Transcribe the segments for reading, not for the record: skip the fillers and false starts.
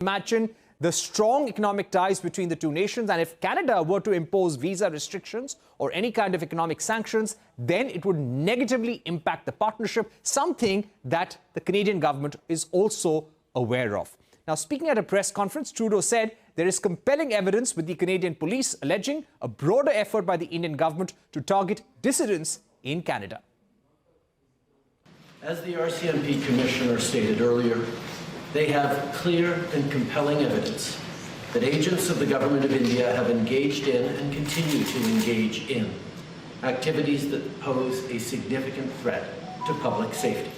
Imagine the strong economic ties between the two nations, and if Canada were to impose visa restrictions or any kind of economic sanctions, then it would negatively impact the partnership, something that the Canadian government is also aware of. Now, speaking at a press conference, Trudeau said there is compelling evidence with the Canadian police alleging a broader effort by the Indian government to target dissidents in Canada. As the RCMP Commissioner stated earlier, they have clear and compelling evidence that agents of the Government of India have engaged in and continue to engage in activities that pose a significant threat to public safety.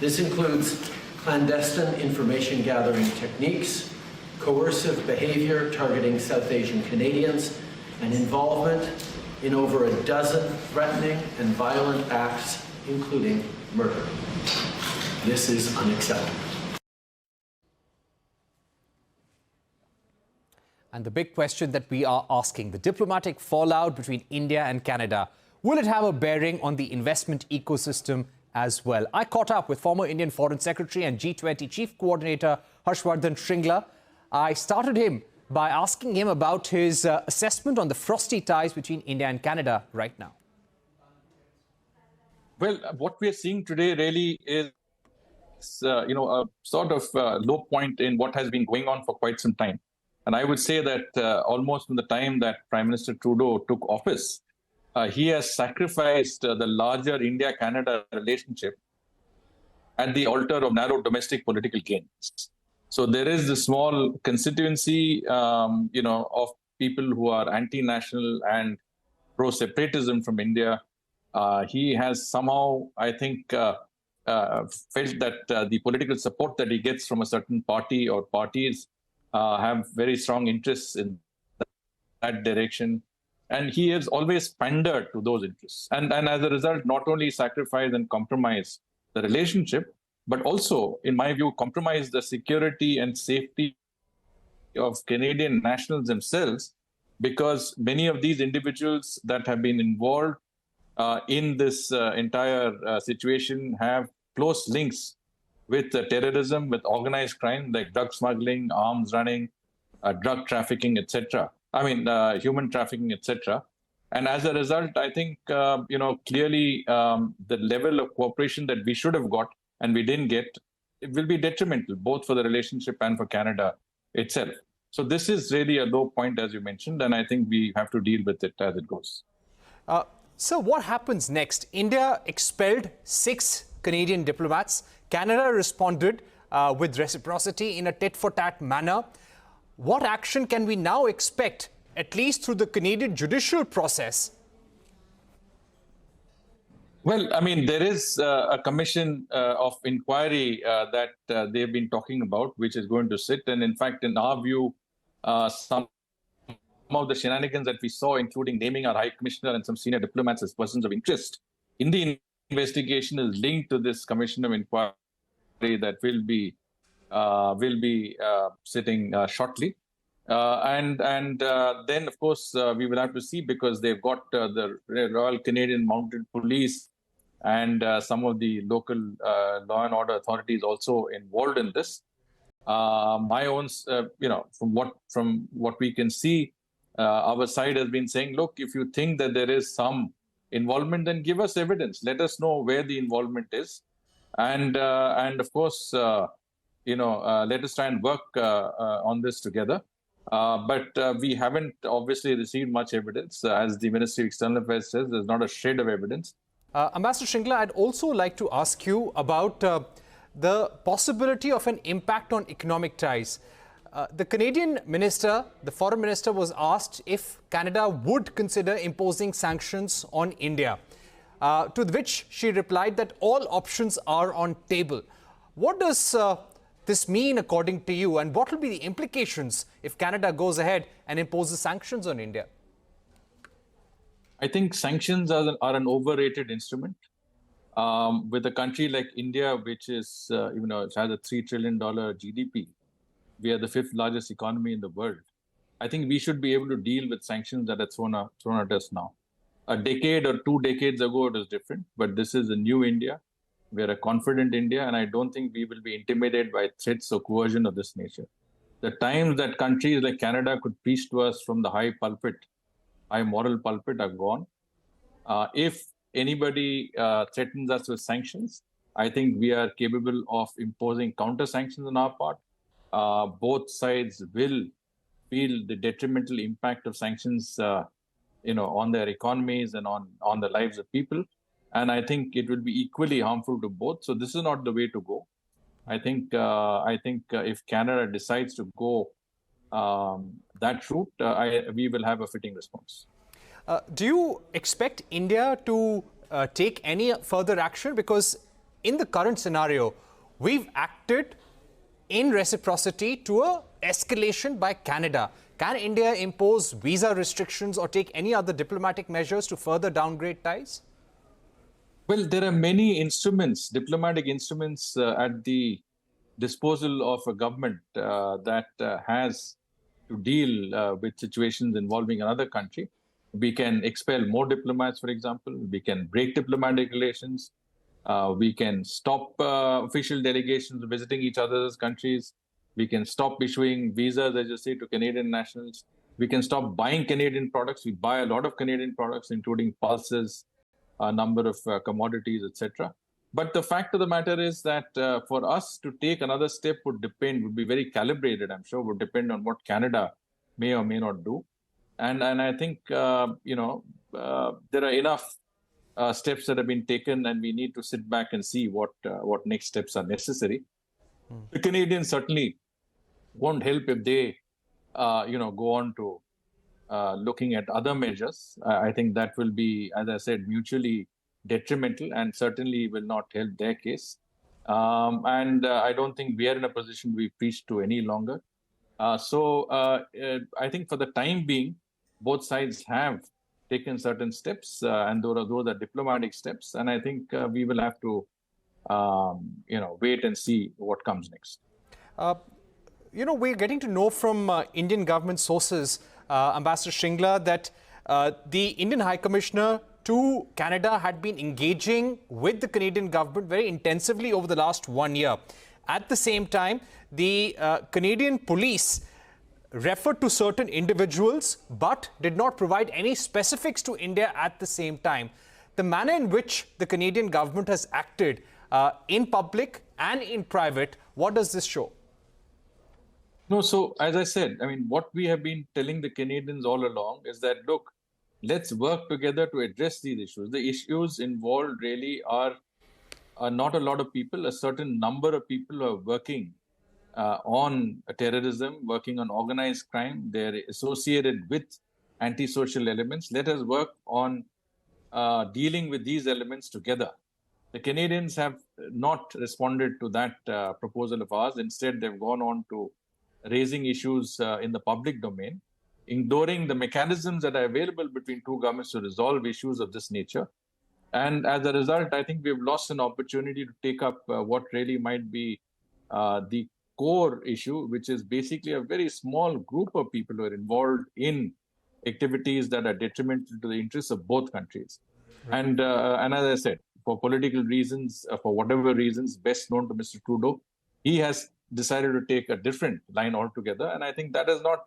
This includes clandestine information gathering techniques, coercive behavior targeting South Asian Canadians, and involvement in over a dozen threatening and violent acts, including murder. This is unacceptable. And the big question that we are asking, the diplomatic fallout between India and Canada, will it have a bearing on the investment ecosystem as well? I caught up with former Indian Foreign Secretary and G20 Chief Coordinator Harshvardhan Shringla. I started him by asking him about his assessment on the frosty ties between India and Canada right now. Well, what we are seeing today really is, a sort of low point in what has been going on for quite some time. And I would say that almost from the time that Prime Minister Trudeau took office, he has sacrificed the larger India-Canada relationship at the altar of narrow domestic political gains. So there is the small constituency, of people who are anti-national and pro-separatism from India. He has somehow, I think, felt that the political support that he gets from a certain party or parties have very strong interests in that direction. And he has always pandered to those interests. And as a result, not only sacrifice and compromise the relationship, but also, in my view, compromise the security and safety of Canadian nationals themselves, because many of these individuals that have been involved in this entire situation have close links with terrorism, with organized crime like drug smuggling, arms running, drug trafficking, etc. Human trafficking, etc. And as a result, I think, clearly the level of cooperation that we should have got and we didn't get, it will be detrimental both for the relationship and for Canada itself. So this is really a low point, as you mentioned, and I think we have to deal with it as it goes. So what happens next? India expelled 6 Canadian diplomats. Canada responded with reciprocity in a tit-for-tat manner. What action can we now expect, at least through the Canadian judicial process? Well, there is a commission of inquiry that they've been talking about, which is going to sit. And in fact, in our view, some of the shenanigans that we saw, including naming our High Commissioner and some senior diplomats as persons of interest in the investigation, is linked to this commission of inquiry that will be sitting shortly. And then, of course, we will have to see, because they've got the Royal Canadian Mounted Police and some of the local law and order authorities also involved in this. My own, from what we can see, our side has been saying, look, if you think that there is some involvement, then give us evidence. Let us know where the involvement is. And of course, let us try and work on this together. But we haven't obviously received much evidence. As the Ministry of External Affairs says, there's not a shred of evidence. Ambassador Shringla, I'd also like to ask you about the possibility of an impact on economic ties. The Canadian minister, the foreign minister, was asked if Canada would consider imposing sanctions on India, to which she replied that all options are on table. What does this mean according to you, and what will be the implications if Canada goes ahead and imposes sanctions on India? I think sanctions are an overrated instrument. With a country like India, which is, it has a $3 trillion GDP, we are the 5th largest economy in the world. I think we should be able to deal with sanctions that are thrown at us now. A decade or 2 decades ago, it was different, but this is a new India. We are a confident India, and I don't think we will be intimidated by threats or coercion of this nature. The times that countries like Canada could preach to us from the high moral pulpit are gone. If anybody threatens us with sanctions, I think we are capable of imposing counter sanctions on our part. Both sides will feel the detrimental impact of sanctions, on their economies and on the lives of people. And I think it will be equally harmful to both. So this is not the way to go. I think if Canada decides to go that route, we will have a fitting response. Do you expect India to take any further action? Because in the current scenario, we've acted in reciprocity to a escalation by Canada. Can India impose visa restrictions or take any other diplomatic measures to further downgrade ties? Well, there are many instruments, diplomatic instruments at the disposal of a government that has to deal with situations involving another country. We can expel more diplomats, for example. We can break diplomatic relations. We can stop official delegations visiting each other's countries. We can stop issuing visas, as you say, to Canadian nationals. We can stop buying Canadian products. We buy a lot of Canadian products, including pulses, a number of commodities, etc. But the fact of the matter is that for us to take another step would be very calibrated, I'm sure, would depend on what Canada may or may not do. And I think, there are enough steps that have been taken, and we need to sit back and see what next steps are necessary. The Canadians certainly won't help if they, go on to looking at other measures. I think that will be, as I said, mutually detrimental and certainly will not help their case. And I don't think we are in a position to be preached to any longer. So I think for the time being, both sides have taken certain steps, and those are diplomatic steps. And I think we will have to, wait and see what comes next. We're getting to know from Indian government sources, Ambassador Shringla, that the Indian High Commissioner to Canada had been engaging with the Canadian government very intensively over the last 1 year. At the same time, the Canadian police referred to certain individuals but did not provide any specifics to India at the same time. The manner in which the Canadian government has acted in public and in private, what does this show? No, so as I said, I mean, what we have been telling the Canadians all along is that, look, let's work together to address these issues. The issues involved really are not a lot of people, a certain number of people who are working on terrorism, working on organized crime. They're associated with antisocial elements. Let us work on dealing with these elements together. The Canadians have not responded to that proposal of ours. Instead, they've gone on to raising issues in the public domain, ignoring the mechanisms that are available between two governments to resolve issues of this nature. And as a result, I think we've lost an opportunity to take up what really might be the core issue, which is basically a very small group of people who are involved in activities that are detrimental to the interests of both countries. Right. And as I said, for political reasons, for whatever reasons best known to Mr. Trudeau, he has decided to take a different line altogether. And I think that is not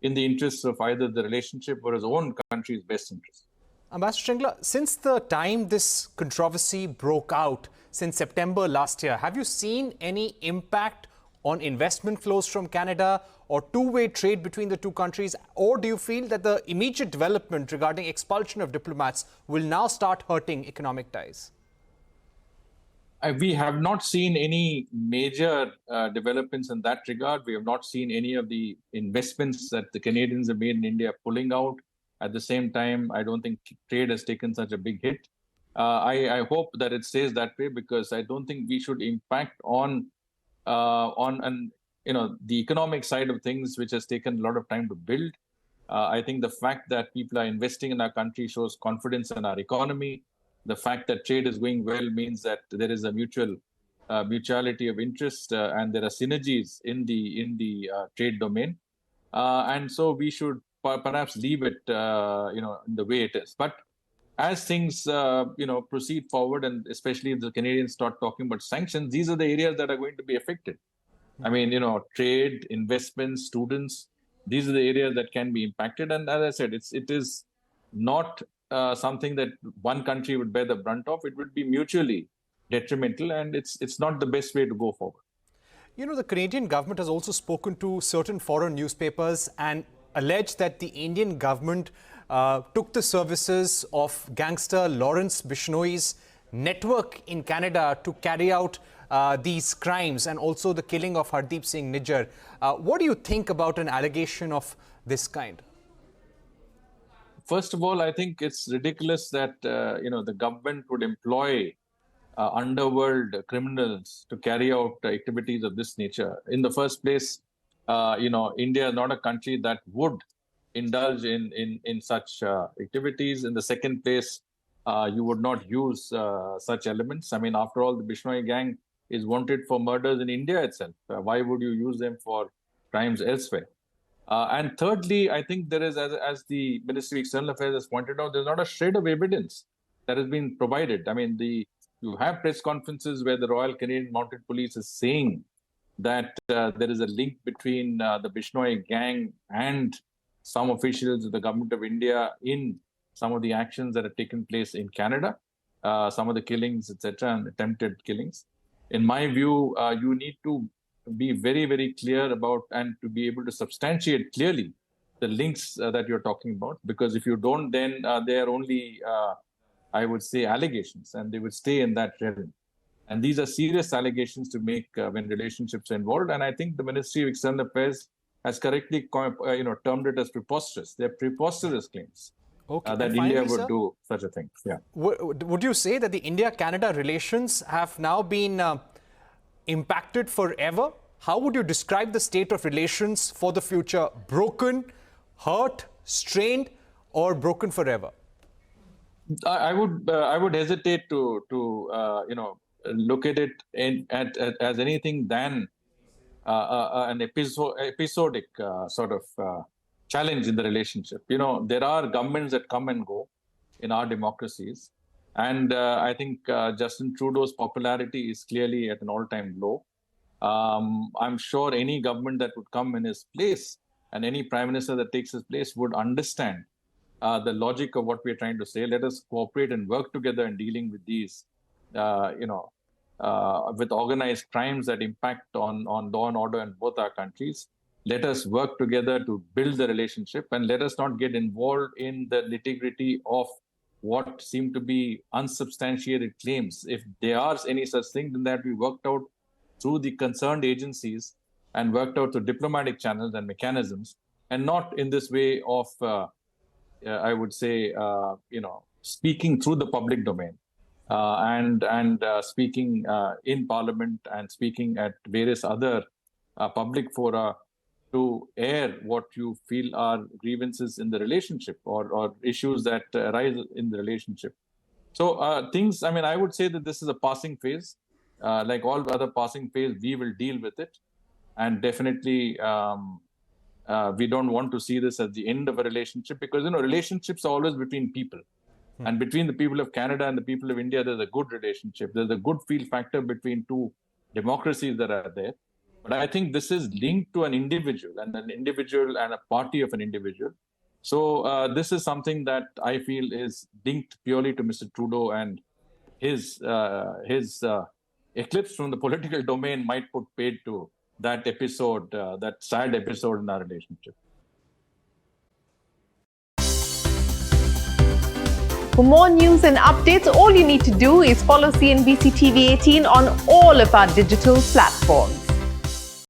in the interests of either the relationship or his own country's best interest. Ambassador Shringla, since the time this controversy broke out, since September last year, have you seen any impact on investment flows from Canada or two-way trade between the two countries? Or do you feel that the immediate development regarding expulsion of diplomats will now start hurting economic ties? We have not seen any major developments in that regard. We have not seen any of the investments that the Canadians have made in India pulling out. At the same time, I don't think trade has taken such a big hit. I hope that it stays that way, because I don't think we should impact on the economic side of things, which has taken a lot of time to build. I think the fact that people are investing in our country shows confidence in our economy. The fact that trade is going well means that there is a mutuality of interest, and there are synergies in the trade domain. And so we should perhaps leave it, in the way it is. But as things, proceed forward, and especially if the Canadians start talking about sanctions, these are the areas that are going to be affected. I mean, trade, investments, students, these are the areas that can be impacted. And as I said, it is not something that one country would bear the brunt of. It would be mutually detrimental, and it's not the best way to go forward. The Canadian government has also spoken to certain foreign newspapers and alleged that the Indian government took the services of gangster Lawrence Bishnoi's network in Canada to carry out these crimes and also the killing of Hardeep Singh Nijjar. What do you think about an allegation of this kind? First of all, I think it's ridiculous that the government would employ underworld criminals to carry out activities of this nature. In the first place, India is not a country that would indulge in such activities. In the second place, you would not use such elements. I mean, after all, the Bishnoi gang is wanted for murders in India itself. Why would you use them for crimes elsewhere? And thirdly, I think there is, as the Ministry of External Affairs has pointed out, there's not a shred of evidence that has been provided. I mean, you have press conferences where the Royal Canadian Mounted Police is saying that there is a link between the Bishnoi gang and some officials of the government of India in some of the actions that have taken place in Canada, some of the killings, etc., and attempted killings. In my view, you need to be very, very clear about and to be able to substantiate clearly the links that you're talking about, because if you don't, then they are only, I would say, allegations, and they would stay in that realm. And these are serious allegations to make when relationships are involved. And I think the Ministry of External Affairs has correctly, termed it as preposterous. They're preposterous claims. Okay. That finally, India would sir, do such a thing. Yeah. Would you say that the India-Canada relations have now been impacted forever? How would you describe the state of relations for the future? Broken, hurt, strained, or broken forever? I would hesitate to look at it as anything than an episodic sort of challenge in the relationship. There are governments that come and go in our democracies. And I think Justin Trudeau's popularity is clearly at an all-time low. I'm sure any government that would come in his place and any prime minister that takes his place would understand the logic of what we're trying to say. Let us cooperate and work together in dealing with these, with organized crimes that impact on law and order in both our countries. Let us work together to build the relationship, and let us not get involved in the nitty-gritty of what seem to be unsubstantiated claims. If there are any such thing, then that we worked out through the concerned agencies and worked out through diplomatic channels and mechanisms, and not in this way of, I would say, speaking through the public domain and speaking in Parliament and speaking at various other public fora to air what you feel are grievances in the relationship or issues that arise in the relationship. So I would say that this is a passing phase. Like all other passing phase, we will deal with it. And definitely, we don't want to see this as the end of a relationship, because, relationships are always between people. And between the people of Canada and the people of India, there's a good relationship. There's a good feel factor between two democracies that are there. But I think this is linked to an individual and a party of an individual. So this is something that I feel is linked purely to Mr. Trudeau, and his eclipse from the political domain might put paid to that episode, that sad episode in our relationship. For more news and updates, all you need to do is follow CNBC TV18 on all of our digital platforms.